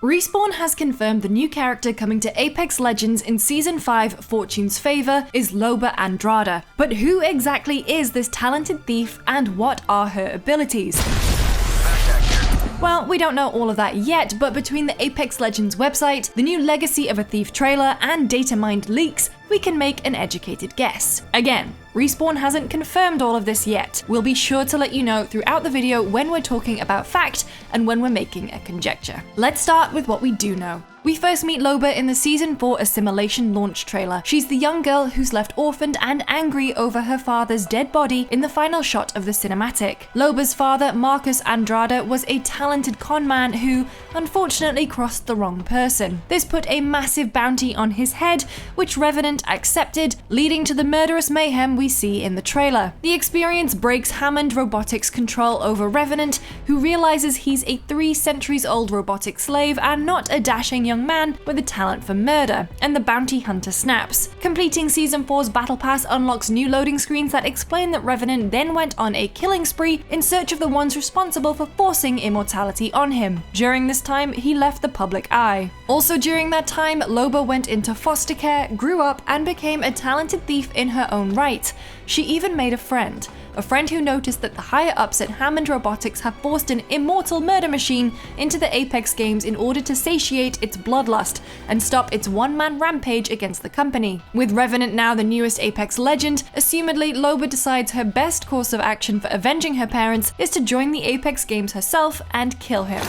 Respawn has confirmed the new character coming to Apex Legends in Season 5 Fortune's Favor is Loba Andrada. But who exactly is this talented thief and what are her abilities? Well, we don't know all of that yet, but between the Apex Legends website, the new Legacy of a Thief trailer, and datamined leaks, we can make an educated guess. Again, Respawn hasn't confirmed all of this yet. We'll be sure to let you know throughout the video when we're talking about fact and when we're making a conjecture. Let's start with what we do know. We first meet Loba in the Season 4 Assimilation launch trailer. She's the young girl who's left orphaned and angry over her father's dead body in the final shot of the cinematic. Loba's father, Marcus Andrada, was a talented con man who unfortunately crossed the wrong person. This put a massive bounty on his head, which Revenant accepted, leading to the murderous mayhem we see in the trailer. The experience breaks Hammond Robotics' control over Revenant, who realizes he's a 3 centuries old robotic slave and not a dashing young man with a talent for murder, and the bounty hunter snaps. Completing Season 4's Battle Pass unlocks new loading screens that explain that Revenant then went on a killing spree in search of the ones responsible for forcing immortality on him. During this time, he left the public eye. Also during that time, Loba went into foster care, grew up, and became a talented thief in her own right. She even made a friend who noticed that the higher-ups at Hammond Robotics have forced an immortal murder machine into the Apex games in order to satiate its bloodlust and stop its one-man rampage against the company. With Revenant now the newest Apex legend, assumedly Loba decides her best course of action for avenging her parents is to join the Apex games herself and kill him.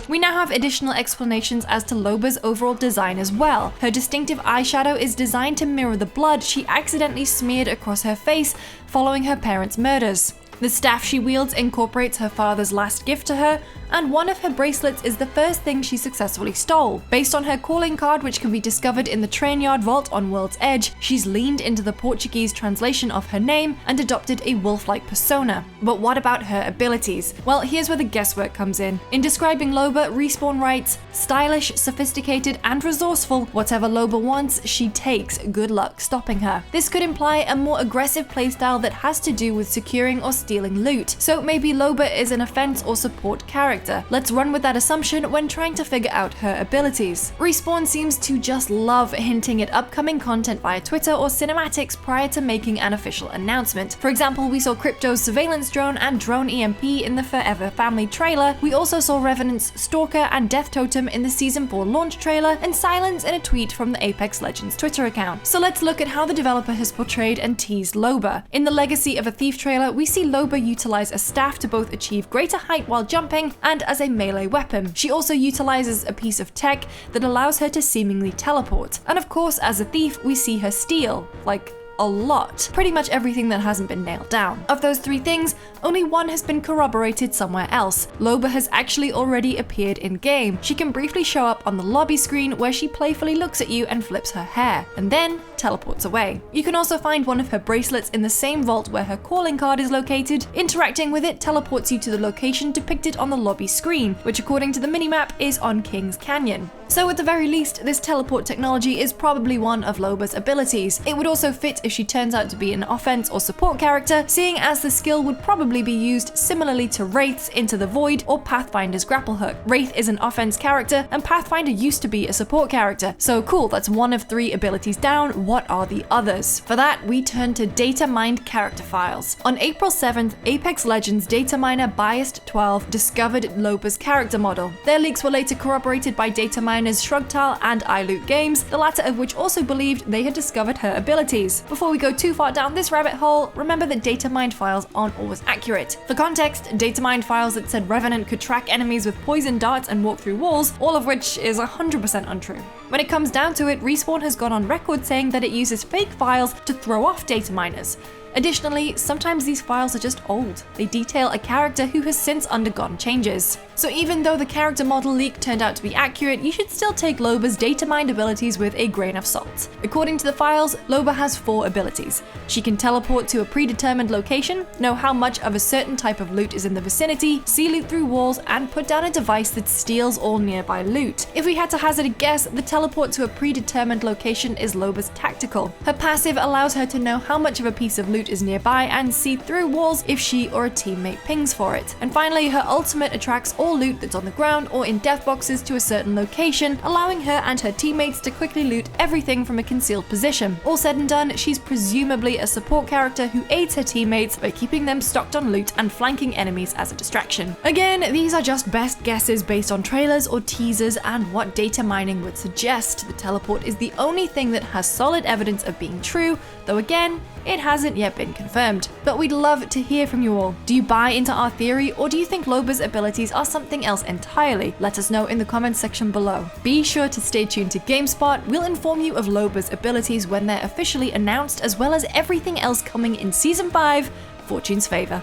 We now have additional explanations as to Loba's overall design as well. Her distinctive eyeshadow is designed to mirror the blood she accidentally smeared across her face following her parents' murders. The staff she wields incorporates her father's last gift to her, and one of her bracelets is the first thing she successfully stole. Based on her calling card, which can be discovered in the train yard vault on World's Edge, she's leaned into the Portuguese translation of her name and adopted a wolf-like persona. But what about her abilities? Well, here's where the guesswork comes in. In describing Loba, Respawn writes, "Stylish, sophisticated, and resourceful. Whatever Loba wants, she takes. Good luck stopping her." This could imply a more aggressive playstyle that has to do with securing or stealing loot. So maybe Loba is an offense or support character. Let's run with that assumption when trying to figure out her abilities. Respawn seems to just love hinting at upcoming content via Twitter or cinematics prior to making an official announcement. For example, we saw Crypto's surveillance drone and drone EMP in the Forever Family trailer. We also saw Revenant's Stalker and Death Totem in the Season 4 launch trailer, and Silence in a tweet from the Apex Legends Twitter account. So let's look at how the developer has portrayed and teased Loba. In the Legacy of a Thief trailer, we see Loba utilize a staff to both achieve greater height while jumping and as a melee weapon. She also utilizes a piece of tech that allows her to seemingly teleport. And of course, as a thief, we see her steal, like, a lot. Pretty much everything that hasn't been nailed down. Of those 3 things, only one has been corroborated somewhere else. Loba has actually already appeared in-game. She can briefly show up on the lobby screen where she playfully looks at you and flips her hair, and then teleports away. You can also find one of her bracelets in the same vault where her calling card is located. Interacting with it teleports you to the location depicted on the lobby screen, which according to the minimap is on Kings Canyon. So at the very least, this teleport technology is probably one of Loba's abilities. It would also fit if she turns out to be an offense or support character, seeing as the skill would probably be used similarly to Wraith's Into the Void or Pathfinder's Grapple Hook. Wraith is an offense character, and Pathfinder used to be a support character. So cool, that's one of 3 abilities down. What are the others? For that, we turn to datamined character files. On April 7th, Apex Legends data miner Biased12 discovered Loba's character model. Their leaks were later corroborated by data miners Shrugtile and iLoot Games, the latter of which also believed they had discovered her abilities. Before we go too far down this rabbit hole, remember that datamined files aren't always accurate. For context, datamined files that said Revenant could track enemies with poison darts and walk through walls, all of which is 100% untrue. When it comes down to it, Respawn has gone on record saying that it uses fake files to throw off data miners. Additionally, sometimes these files are just old. They detail a character who has since undergone changes. So even though the character model leak turned out to be accurate, you should still take Loba's datamined abilities with a grain of salt. According to the files, Loba has 4 abilities. She can teleport to a predetermined location, know how much of a certain type of loot is in the vicinity, see loot through walls, and put down a device that steals all nearby loot. If we had to hazard a guess, the teleport to a predetermined location is Loba's tactical. Her passive allows her to know how much of a piece of loot loot is nearby and see through walls if she or a teammate pings for it. And finally, her ultimate attracts all loot that's on the ground or in death boxes to a certain location, allowing her and her teammates to quickly loot everything from a concealed position. All said and done, she's presumably a support character who aids her teammates by keeping them stocked on loot and flanking enemies as a distraction. Again, these are just best guesses based on trailers or teasers and what data mining would suggest. The teleport is the only thing that has solid evidence of being true, though again, it hasn't yet been confirmed. But we'd love to hear from you all. Do you buy into our theory, or do you think Loba's abilities are something else entirely? Let us know in the comments section below. Be sure to stay tuned to GameSpot. We'll inform you of Loba's abilities when they're officially announced, as well as everything else coming in Season 5, Fortune's Favor.